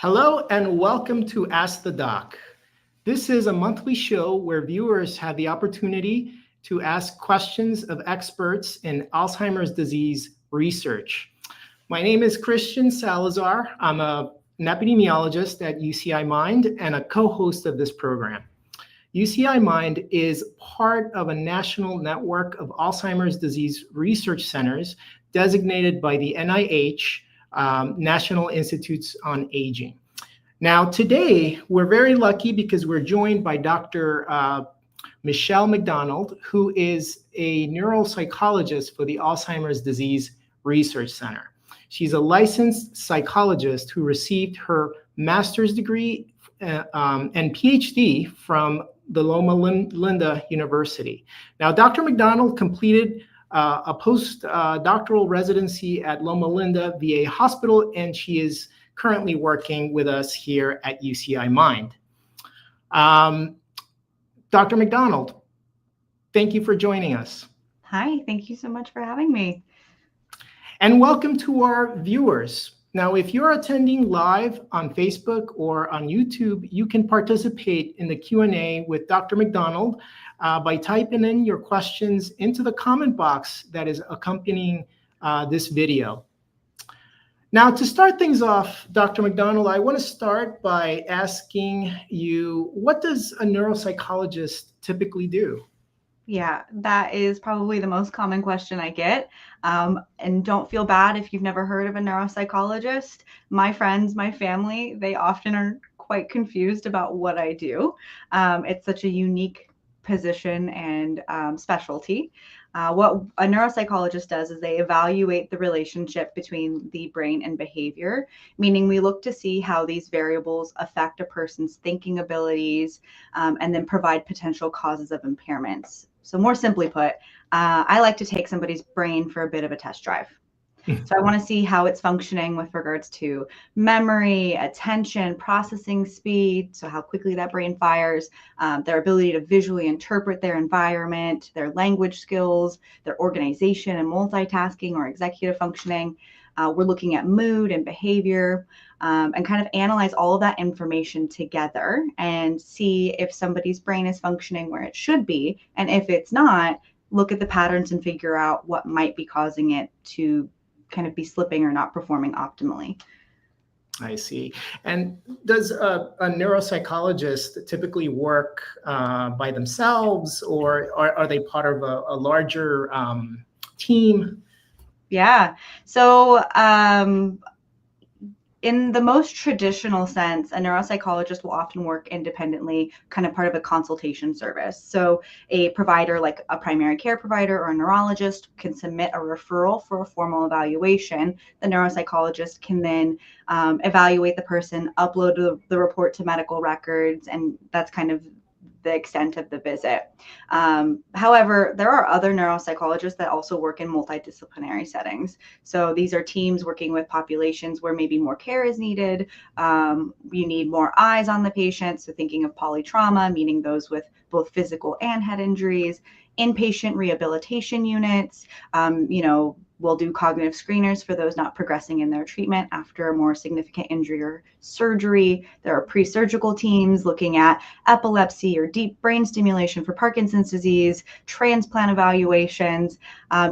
Hello and welcome to Ask the Doc. This is a monthly show where viewers have the opportunity to ask questions of experts in Alzheimer's disease research. My name is Christian Salazar. I'm an epidemiologist at UCI Mind and a co-host of this program. UCI Mind is part of a national network of Alzheimer's disease research centers designated by the NIH, National Institutes on Aging. Now, today, we're very lucky because we're joined by Dr. Michelle McDonnell, who is a neuropsychologist for the Alzheimer's Disease Research Center. She's a licensed psychologist who received her master's degree and PhD from the Loma Linda University. Now, Dr. McDonnell completed a postdoctoral residency at Loma Linda VA Hospital, and she is currently working with us here at UCI Mind. Dr. McDonnell, thank you for joining us. Hi, thank you so much for having me. And welcome to our viewers. Now, if you're attending live on Facebook or on YouTube, you can participate in the Q&A with Dr. McDonnell by typing in your questions into the comment box that is accompanying this video. Now, to start things off, Dr. McDonnell, I want to start by asking you, what does a neuropsychologist typically do? Yeah, that is probably the most common question I get. And don't feel bad if you've never heard of a neuropsychologist. My friends, my family, they often are quite confused about what I do. It's such a unique position and specialty. What a neuropsychologist does is they evaluate the relationship between the brain and behavior, meaning we look to see how these variables affect a person's thinking abilities and then provide potential causes of impairments. So more simply put, I like to take somebody's brain for a bit of a test drive. So I want to see how it's functioning with regards to memory, attention, processing speed, so how quickly that brain fires, their ability to visually interpret their environment, their language skills, their organization and multitasking or executive functioning. We're looking at mood and behavior and kind of analyze all of that information together and see if somebody's brain is functioning where it should be. And if it's not, look at the patterns and figure out what might be causing it to kind of be slipping or not performing optimally. I see. And does a neuropsychologist typically work by themselves, or are they part of a larger team? Yeah. So in the most traditional sense, a neuropsychologist will often work independently, kind of part of a consultation service. So a provider like a primary care provider or a neurologist can submit a referral for a formal evaluation. The neuropsychologist can then evaluate the person, upload the report to medical records, and that's kind of the extent of the visit. However, there are other neuropsychologists that also work in multidisciplinary settings. So these are teams working with populations where maybe more care is needed. You need more eyes on the patient. So thinking of polytrauma, meaning those with both physical and head injuries, inpatient rehabilitation units, we'll do cognitive screeners for those not progressing in their treatment after a more significant injury or surgery. There are pre-surgical teams looking at epilepsy or deep brain stimulation for Parkinson's disease, transplant evaluations.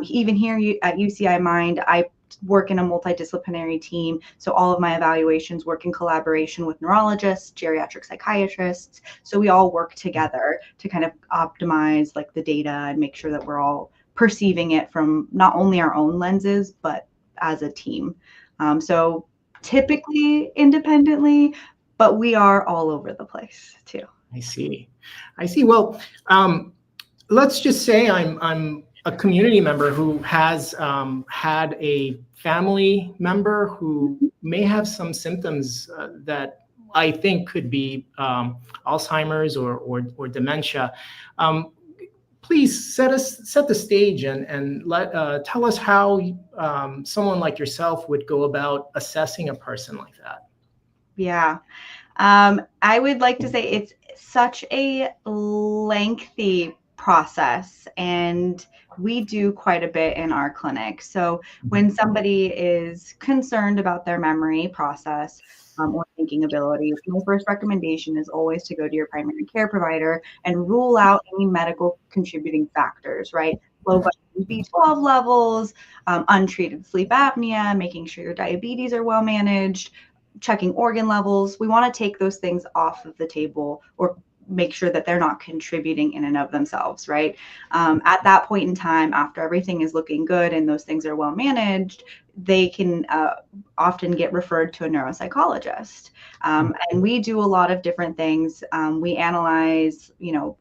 Even here at UCI Mind, I work in a multidisciplinary team. So all of my evaluations work in collaboration with neurologists, geriatric psychiatrists. So we all work together to kind of optimize like the data and make sure that we're all perceiving it from not only our own lenses, but as a team. So typically independently, but we are all over the place too. I see. Well, let's just say I'm a community member who has had a family member who may have some symptoms that I think could be Alzheimer's or dementia. Please set the stage and tell us how someone like yourself would go about assessing a person like that. Yeah, I would like to say it's such a lengthy process, and we do quite a bit in our clinic. So when somebody is concerned about their memory process or thinking abilities, my first recommendation is always to go to your primary care provider and rule out any medical contributing factors, right? Low vitamin B12 levels, untreated sleep apnea, making sure your diabetes are well managed, checking organ levels. We want to take those things off of the table, or make sure that they're not contributing in and of themselves, right? At that point in time, after everything is looking good and those things are well managed, they can often get referred to a neuropsychologist. And we do a lot of different things. We analyze,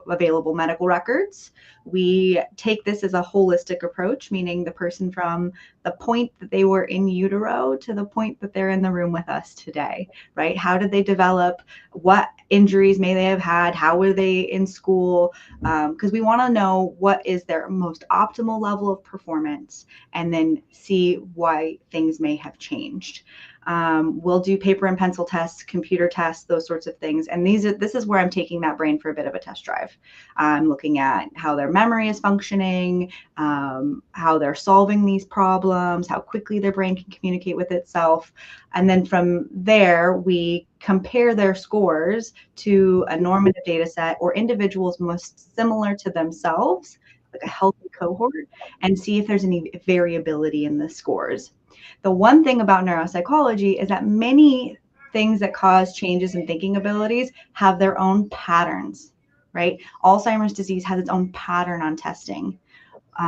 available medical records. We take this as a holistic approach, meaning the person from the point that they were in utero to the point that they're in the room with us today, right? How did they develop? What injuries may they have had? How were they in school? Because we want to know what is their most optimal level of performance, and then see why things may have changed. We'll do paper and pencil tests, computer tests, those sorts of things. And this is where I'm taking that brain for a bit of a test drive. I'm looking at how their memory is functioning, how they're solving these problems, how quickly their brain can communicate with itself. And then from there, we compare their scores to a normative data set or individuals most similar to themselves, like a healthy cohort, and see if there's any variability in the scores. The one thing about neuropsychology is that many things that cause changes in thinking abilities have their own patterns, right? Alzheimer's disease has its own pattern on testing.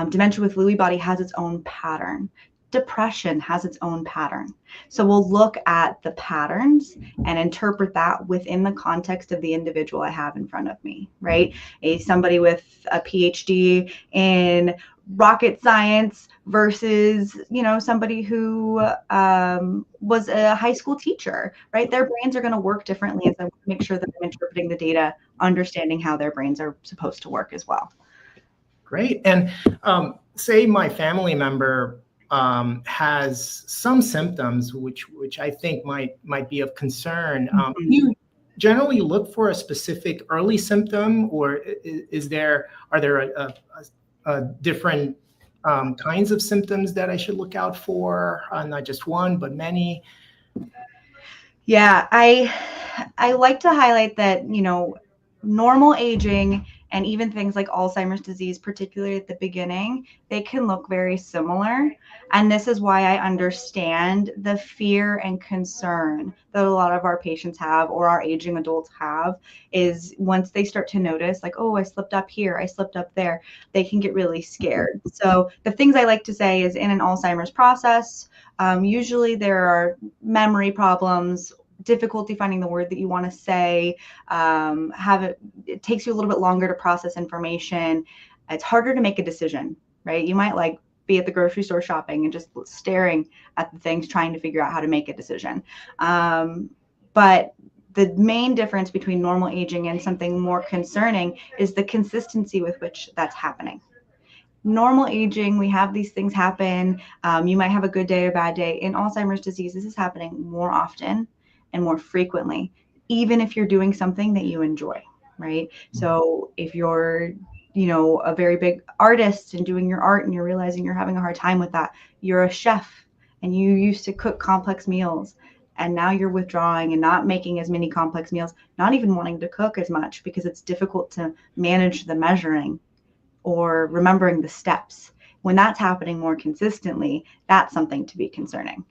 Dementia with Lewy body has its own pattern. Depression has its own pattern. So we'll look at the patterns and interpret that within the context of the individual I have in front of me, right? Somebody with a PhD in rocket science versus, somebody who was a high school teacher, right? Their brains are going to work differently, and so I want to make sure that I'm interpreting the data, understanding how their brains are supposed to work as well. Great. And say my family member has some symptoms which I think might be of concern. Do you generally look for a specific early symptom, or are there different kinds of symptoms that I should look out for? Not just one, but many. Yeah, I like to highlight that, normal aging and even things like Alzheimer's disease, particularly at the beginning, they can look very similar. And this is why I understand the fear and concern that a lot of our patients have, or our aging adults have, is once they start to notice, like, oh, I slipped up here, I slipped up there, they can get really scared. So the things I like to say is, in an Alzheimer's process, usually there are memory problems, difficulty finding the word that you want to say, it takes you a little bit longer to process information. It's harder to make a decision, right? You might be at the grocery store shopping and just staring at the things, trying to figure out how to make a decision. But the main difference between normal aging and something more concerning is the consistency with which that's happening. Normal aging, we have these things happen. You might have a good day or bad day. In Alzheimer's disease, this is happening more often and more frequently, even if you're doing something that you enjoy, right? So if you're, a very big artist and doing your art and you're realizing you're having a hard time with that, you're a chef and you used to cook complex meals, and now you're withdrawing and not making as many complex meals, not even wanting to cook as much because it's difficult to manage the measuring or remembering the steps. When that's happening more consistently, that's something to be concerning.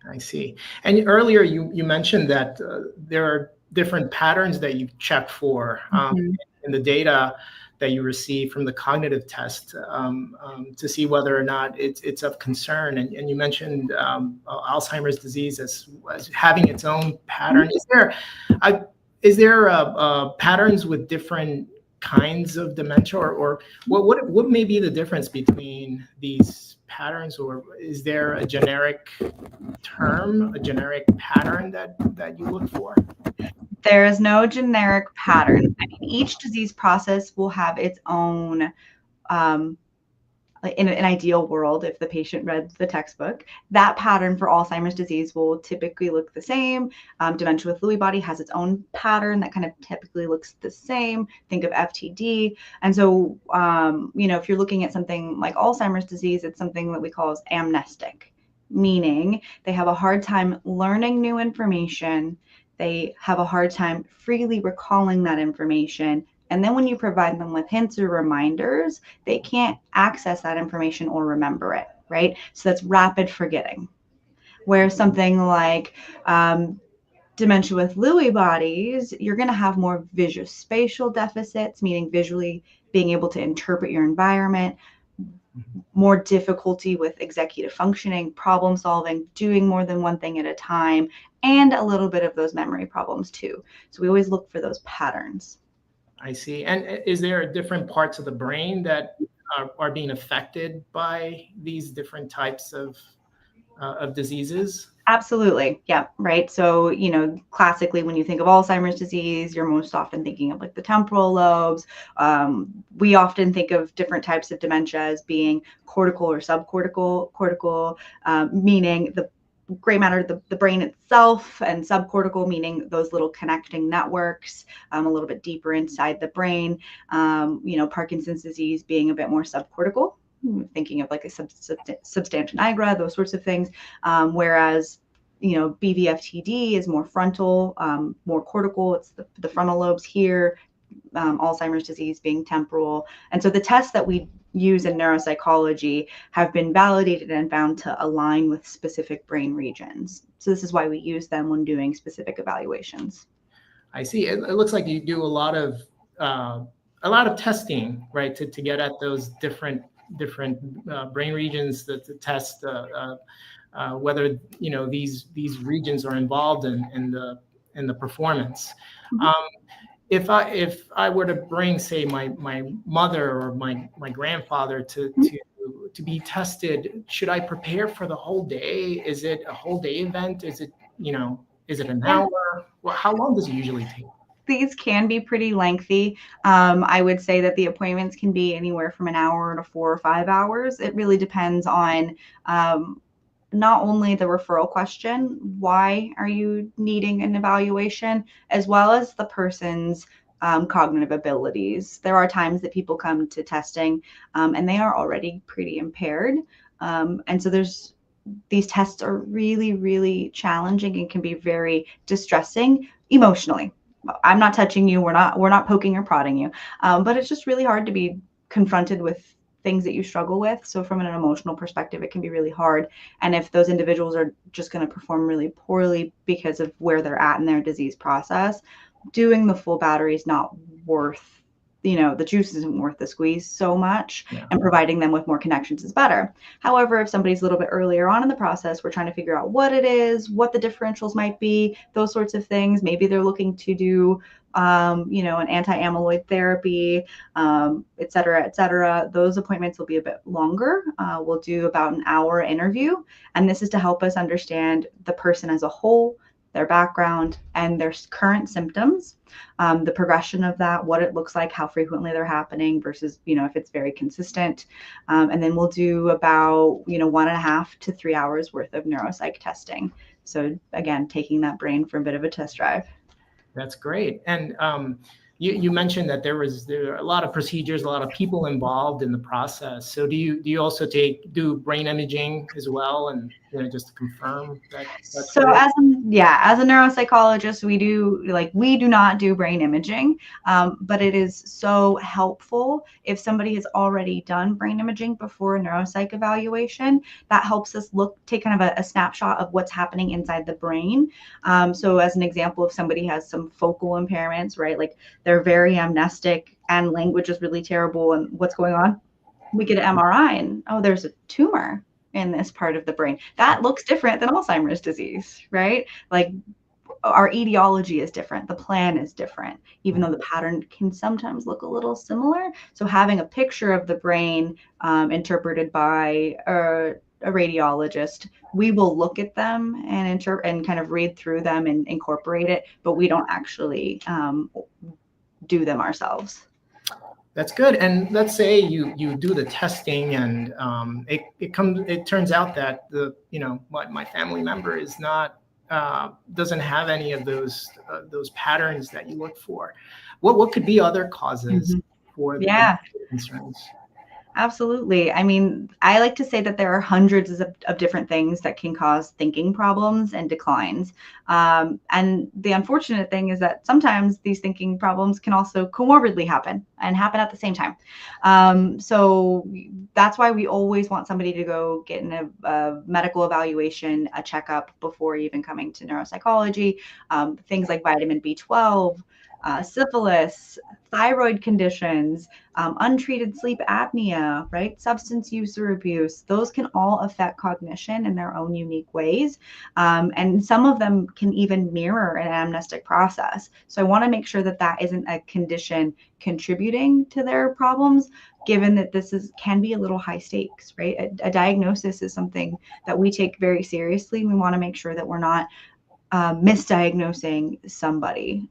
I see. And earlier you mentioned that there are different patterns that you check for in the data that you receive from the cognitive test to see whether or not it's of concern. And you mentioned Alzheimer's disease as having its own pattern. Is there patterns with different kinds of dementia, or what may be the difference between these patterns, or is there a generic term, a generic pattern that you look for? There is no generic pattern. I mean, each disease process will have its own in an ideal world, if the patient read the textbook, that pattern for Alzheimer's disease will typically look the same. Dementia with Lewy body has its own pattern that kind of typically looks the same. Think of FTD. And so, if you're looking at something like Alzheimer's disease, it's something that we call as amnestic, meaning they have a hard time learning new information. They have a hard time freely recalling that information. And then when you provide them with hints or reminders, they can't access that information or remember it, right? So that's rapid forgetting. Whereas something like dementia with Lewy bodies, you're going to have more visuospatial deficits, meaning visually being able to interpret your environment, more difficulty with executive functioning, problem solving, doing more than one thing at a time, and a little bit of those memory problems too. So we always look for those patterns. I see. And is there different parts of the brain that are being affected by these different types of diseases? Absolutely. Yeah. Right. So, classically, when you think of Alzheimer's disease, you're most often thinking of like the temporal lobes. We often think of different types of dementia as being cortical or subcortical. Cortical, meaning the gray matter, the brain itself, and subcortical, meaning those little connecting networks, a little bit deeper inside the brain. Parkinson's disease being a bit more subcortical, thinking of like a substantia nigra, those sorts of things. Whereas, BVFTD is more frontal, more cortical. It's the frontal lobes here. Alzheimer's disease being temporal. And so the tests that we use in neuropsychology have been validated and found to align with specific brain regions. So this is why we use them when doing specific evaluations. I see. It looks like you do a lot of testing, right, to get at those different brain regions to test whether these regions are involved in the performance. Mm-hmm. If I were to bring, say, my mother or my grandfather to be tested, should I prepare for the whole day? Is it a whole day event? Is it an hour? Well, how long does it usually take? These can be pretty lengthy. I would say that the appointments can be anywhere from an hour to 4 or 5 hours. It really depends on not only the referral question, why are you needing an evaluation, as well as the person's cognitive abilities. There are times that people come to testing and they are already pretty impaired. And so these tests are really, really challenging and can be very distressing emotionally. I'm not touching you. We're not poking or prodding you. But it's just really hard to be confronted with things that you struggle with. So from an emotional perspective, it can be really hard. And if those individuals are just going to perform really poorly because of where they're at in their disease process, doing the full battery is not worth, the juice isn't worth the squeeze so much. Yeah. And providing them with more connections is better. However, if somebody's a little bit earlier on in the process, we're trying to figure out what it is, what the differentials might be, those sorts of things. Maybe they're looking to do an anti-amyloid therapy, et cetera. Those appointments will be a bit longer. We'll do about an hour interview. And this is to help us understand the person as a whole, their background, and their current symptoms, the progression of that, what it looks like, how frequently they're happening versus, if it's very consistent. And then we'll do about, 1.5 to 3 hours worth of neuropsych testing. So again, taking that brain for a bit of a test drive. That's great. And you mentioned that there are a lot of procedures, a lot of people involved in the process. So do you also do brain imaging as well, and just to confirm that? So as a neuropsychologist, we do not do brain imaging, but it is so helpful if somebody has already done brain imaging before a neuropsych evaluation. That helps us take kind of a snapshot of what's happening inside the brain. So as an example, if somebody has some focal impairments, right, like they're very amnestic and language is really terrible and what's going on, we get an MRI and there's a tumor in this part of the brain. That looks different than Alzheimer's disease, right? Like our etiology is different. The plan is different, even though the pattern can sometimes look a little similar. So having a picture of the brain interpreted by a radiologist, we will look at them and kind of read through them and incorporate it, but we don't actually do them ourselves. That's good. And let's say you do the testing, and it turns out that my family member is not doesn't have any of those patterns that you look for. What could be other causes Mhm. for the Yeah. concerns? Absolutely. I mean, I like to say that there are hundreds of different things that can cause thinking problems and declines. And the unfortunate thing is that sometimes these thinking problems can also comorbidly happen and happen at the same time. So that's why we always want somebody to go get in a medical evaluation, a checkup before even coming to neuropsychology. Things like vitamin B12, syphilis, thyroid conditions, untreated sleep apnea, right? Substance use or abuse, those can all affect cognition in their own unique ways. And some of them can even mirror an amnestic process. So I want to make sure that that isn't a condition contributing to their problems, given that can be a little high stakes, right? A diagnosis is something that we take very seriously. We want to make sure that we're not misdiagnosing somebody.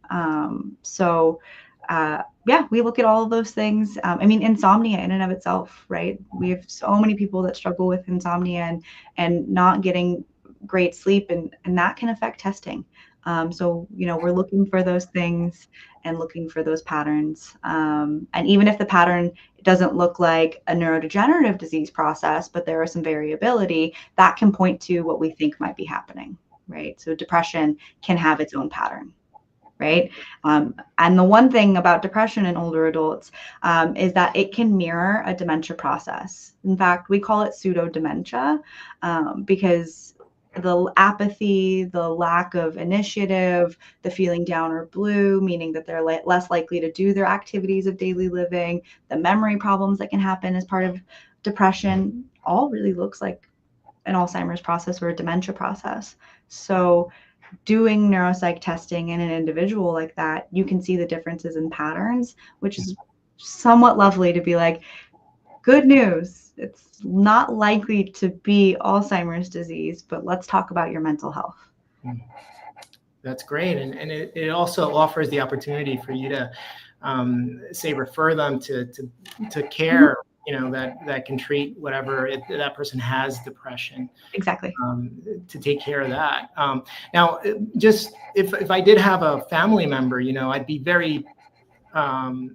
Yeah, we look at all of those things. I mean, insomnia in and of itself, right? We have so many people that struggle with insomnia and not getting great sleep, and that can affect testing. We're looking for those things and looking for those patterns. And even if the pattern doesn't look like a neurodegenerative disease process, but there is some variability, that can point to what we think might be happening, right? So depression can have its own pattern, right? And the one thing about depression in older adults is that it can mirror a dementia process. In fact, we call it pseudo dementia because the apathy, the lack of initiative, the feeling down or blue, meaning that they're less likely to do their activities of daily living, the memory problems that can happen as part of depression, all really looks like an Alzheimer's process or a dementia process. So doing neuropsych testing in an individual like that, you can see the differences in patterns, which is somewhat lovely to be like, good news, it's not likely to be Alzheimer's disease, but let's talk about your mental health. That's great. And it also offers the opportunity for you to say refer them to care, that can treat whatever that person has depression. Exactly. To take care of that. Now, just if I did have a family member, I'd be very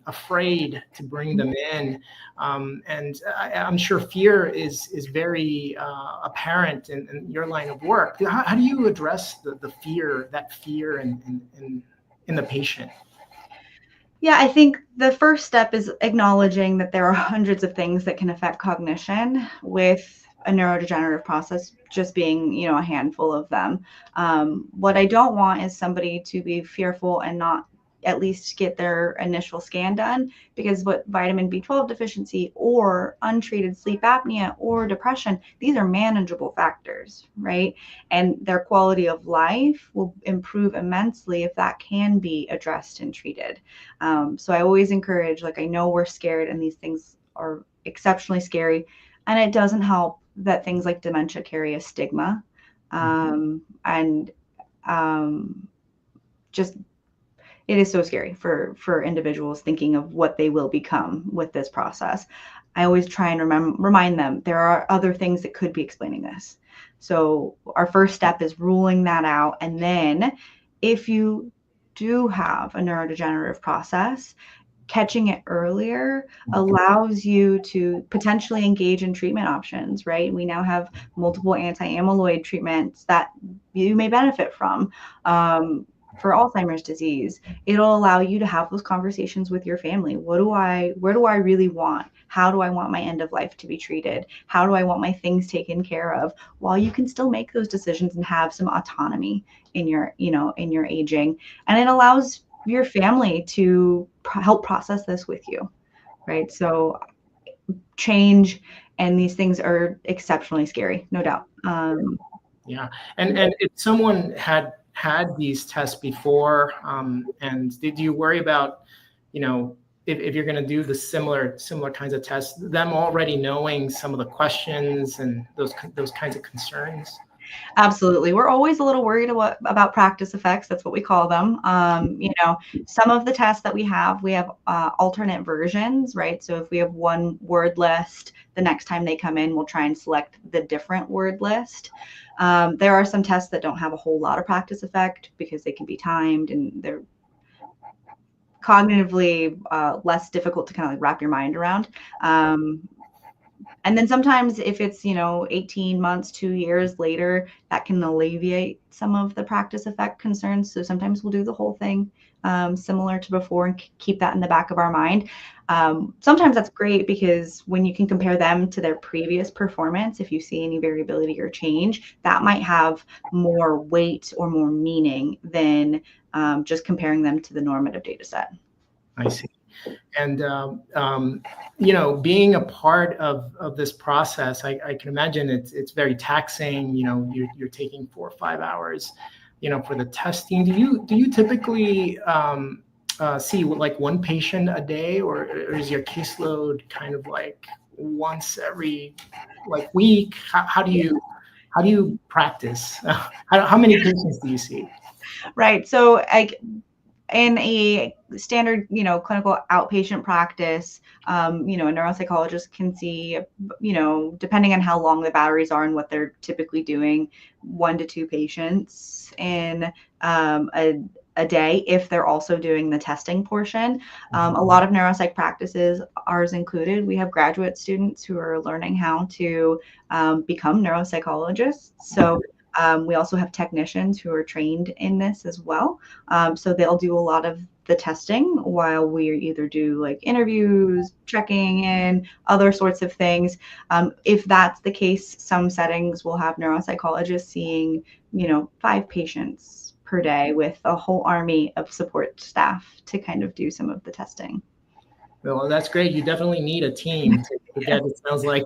afraid to bring them in. And I'm sure fear is very apparent in your line of work. How do you address that fear in the patient? Yeah, I think the first step is acknowledging that there are hundreds of things that can affect cognition, with a neurodegenerative process just being, a handful of them. What I don't want is somebody to be fearful and not at least get their initial scan done, because what vitamin B12 deficiency or untreated sleep apnea or depression, these are manageable factors, right? And their quality of life will improve immensely if that can be addressed and treated. So I always encourage, I know we're scared and these things are exceptionally scary, and it doesn't help that things like dementia carry a stigma. And just it is so scary for individuals thinking of what they will become with this process. I always try and remind them there are other things that could be explaining this. So our first step is ruling that out. And then if you do have a neurodegenerative process, catching it earlier allows you to potentially engage in treatment options, right? We now have multiple anti-amyloid treatments that you may benefit from. For Alzheimer's disease, it'll allow you to have those conversations with your family. Where do I really want? How do I want my end of life to be treated? How do I want my things taken care of? While you can still make those decisions and have some autonomy in your aging. And it allows your family to help process this with you, right? So change and these things are exceptionally scary, no doubt. Yeah. And if someone had these tests before, and did you worry about, if you're going to do the similar kinds of tests, them already knowing some of the questions and those kinds of concerns? Absolutely. We're always a little worried about practice effects. That's what we call them. Some of the tests that we have alternate versions, right? So if we have one word list, the next time they come in, we'll try and select the different word list. There are some tests that don't have a whole lot of practice effect because they can be timed and they're cognitively less difficult to kind of like wrap your mind around. And then sometimes if it's, 18 months, 2 years later, that can alleviate some of the practice effect concerns. So sometimes we'll do the whole thing similar to before and keep that in the back of our mind. Sometimes that's great because when you can compare them to their previous performance, if you see any variability or change, that might have more weight or more meaning than just comparing them to the normative data set. I see. And, being a part of this process, I can imagine it's very taxing. You're taking 4 or 5 hours, for the testing. Do you typically see like one patient a day, or is your caseload kind of like once every week? How do you practice? How many patients do you see? Right. So in a standard, clinical outpatient practice, a neuropsychologist can see, depending on how long the batteries are and what they're typically doing, 1 to 2 patients in a day if they're also doing the testing portion. A lot of neuropsych practices, ours included, we have graduate students who are learning how to become neuropsychologists. So we also have technicians who are trained in this as well. So they'll do a lot of the testing while we either do like interviews, checking in, other sorts of things. If that's the case, some settings will have neuropsychologists seeing, 5 patients per day with a whole army of support staff to kind of do some of the testing. Well, that's great. You definitely need a team to get, it sounds like.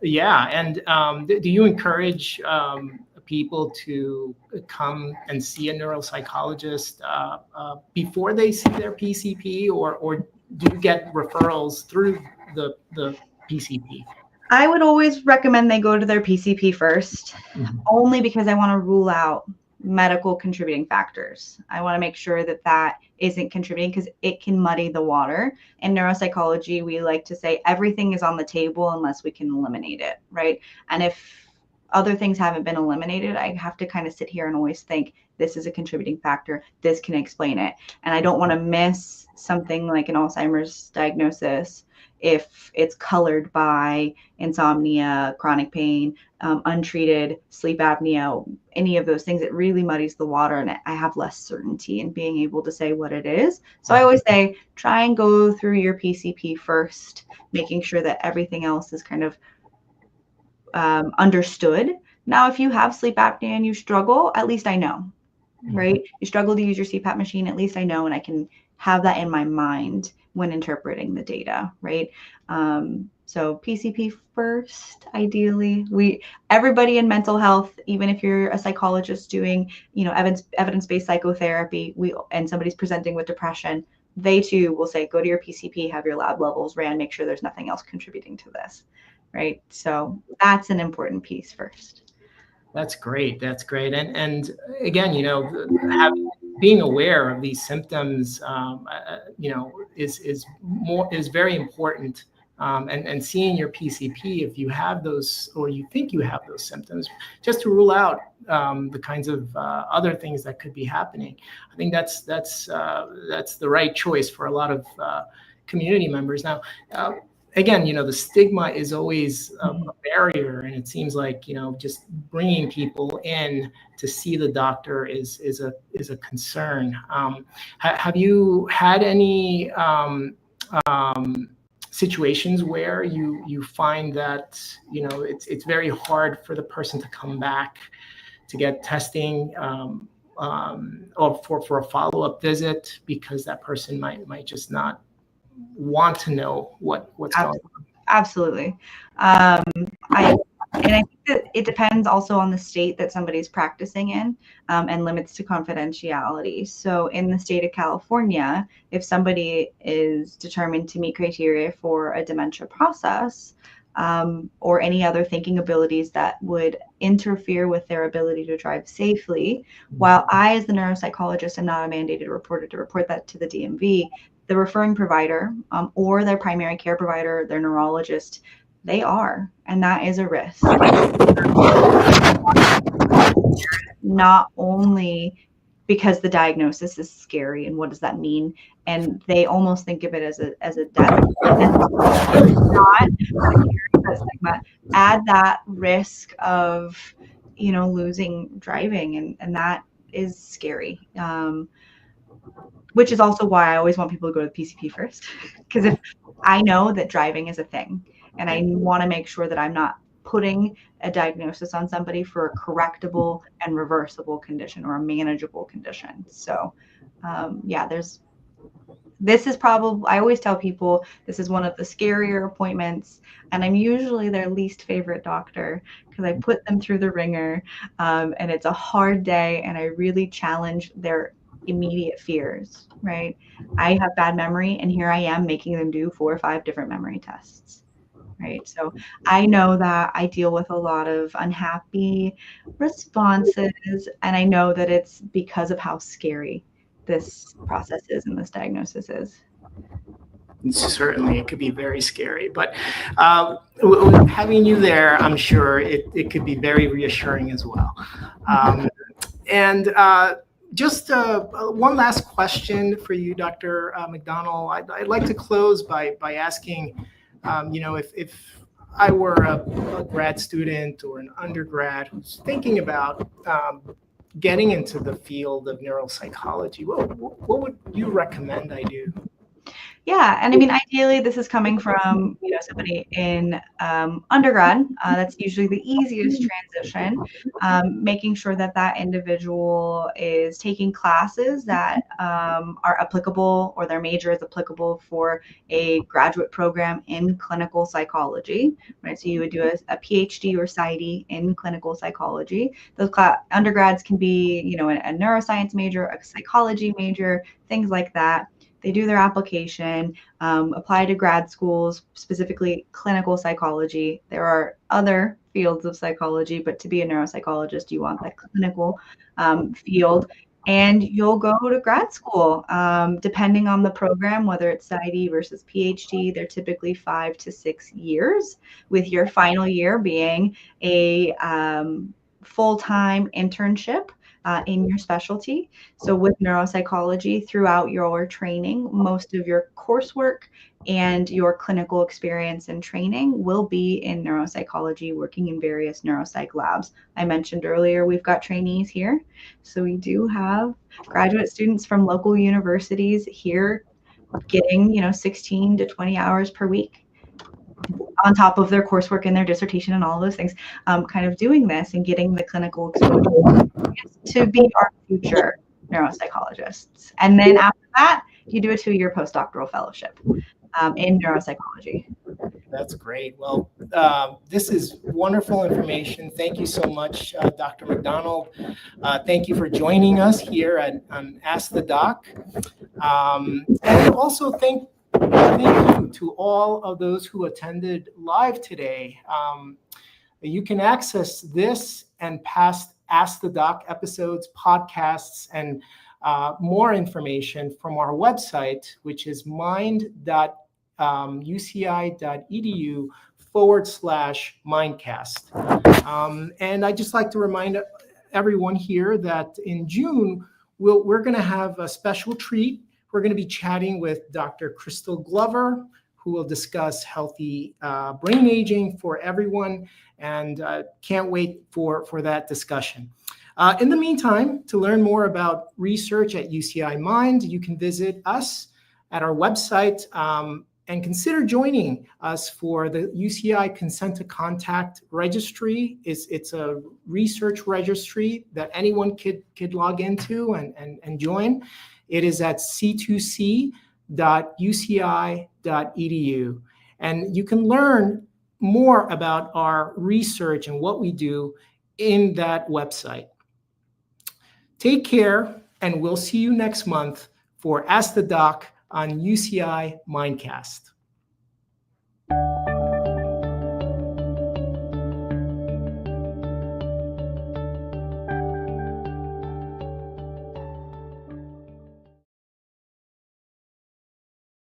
Yeah. And do you encourage people to come and see a neuropsychologist before they see their PCP, or do you get referrals through the PCP? I would always recommend they go to their PCP first, only because I want to rule out medical contributing factors. I want to make sure that isn't contributing because it can muddy the water. In neuropsychology, we like to say everything is on the table unless we can eliminate it, right? And if other things haven't been eliminated, I have to kind of sit here and always think this is a contributing factor. This can explain it. And I don't want to miss something like an Alzheimer's diagnosis if it's colored by insomnia, chronic pain, untreated sleep apnea, any of those things. It really muddies the water, and I have less certainty in being able to say what it is. So I always say, try and go through your PCP first, making sure that everything else is kind of understood. Now, if you have sleep apnea and you struggle, at least I know, right? You struggle to use your CPAP machine, at least I know, and I can have that in my mind when interpreting the data, right? So PCP first, ideally. Everybody in mental health, even if you're a psychologist doing, evidence-based psychotherapy, and somebody's presenting with depression, they too will say, go to your PCP, have your lab levels ran, make sure there's nothing else contributing to this, right? So that's an important piece first. That's great. That's great. And again, being aware of these symptoms, is very important. And seeing your PCP if you have those, or you think you have those symptoms, just to rule out the kinds of other things that could be happening. I think that's the right choice for a lot of community members. Now, again, the stigma is always a barrier, and it seems like, just bringing people in to see the doctor is a concern. Have you had any situations where you find that, it's very hard for the person to come back to get testing, or for a follow-up visit, because that person might just not want to know what's going on? Absolutely. I think that it depends also on the state that somebody's practicing in, and limits to confidentiality. So in the state of California, if somebody is determined to meet criteria for a dementia process, or any other thinking abilities that would interfere with their ability to drive safely. While I, as the neuropsychologist, am not a mandated reporter to report that to the DMV, the referring provider or their primary care provider, their neurologist, they are, and that is a risk. Not only because the diagnosis is scary and what does that mean, and they almost think of it as a death. Not add that risk of losing driving, and that is scary. Which is also why I always want people to go to the PCP first, because if I know that driving is a thing and I want to make sure that I'm not putting a diagnosis on somebody for a correctable and reversible condition or a manageable condition. So this is probably, I always tell people, this is one of the scarier appointments, and I'm usually their least favorite doctor because I put them through the ringer, and it's a hard day, and I really challenge their immediate fears, right? I have bad memory, and here I am making them do 4 or 5 different memory tests, right? So I know that I deal with a lot of unhappy responses, and I know that it's because of how scary this process is and this diagnosis is. Certainly, it could be very scary, but having you there, I'm sure it could be very reassuring as well. And just one last question for you, Dr. McDonnell. I'd like to close by asking, if I were a grad student or an undergrad who's thinking about getting into the field of neuropsychology, what would you recommend I do? Yeah, and I mean, ideally, this is coming from somebody in undergrad. That's usually the easiest transition. Making sure that that individual is taking classes that are applicable, or their major is applicable for a graduate program in clinical psychology. Right, so you would do a PhD or PsyD in clinical psychology. Those undergrads can be, a neuroscience major, a psychology major, things like that. They do their application, apply to grad schools, specifically clinical psychology. There are other fields of psychology, but to be a neuropsychologist, you want that clinical field. And you'll go to grad school, depending on the program, whether it's PsyD versus PhD. They're typically 5 to 6 years, with your final year being a full-time internship in your specialty. So with neuropsychology, throughout your training, most of your coursework and your clinical experience and training will be in neuropsychology, working in various neuropsych labs. I mentioned earlier, we've got trainees here. So we do have graduate students from local universities here getting, 16 to 20 hours per week on top of their coursework and their dissertation and all those things, kind of doing this and getting the clinical exposure to be our future neuropsychologists. And then after that, you do a 2-year postdoctoral fellowship in neuropsychology. That's great. Well, this is wonderful information. Thank you so much, Dr. McDonnell. Thank you for joining us here on Ask the Doc. And also thank you to all of those who attended live today. You can access this and past Ask the Doc episodes, podcasts, and more information from our website, which is mind.uci.edu/mindcast. And I'd just like to remind everyone here that in June, we're going to have a special treat. We're going to be chatting with Dr. Crystal Glover, who will discuss healthy brain aging for everyone, and can't wait for that discussion. In the meantime, to learn more about research at UCI Mind, you can visit us at our website and consider joining us for the UCI Consent to Contact Registry. It's a research registry that anyone could log into and join. It is at c2c.uci.edu. And you can learn more about our research and what we do in that website. Take care, and we'll see you next month for Ask the Doc on UCI Mindcast.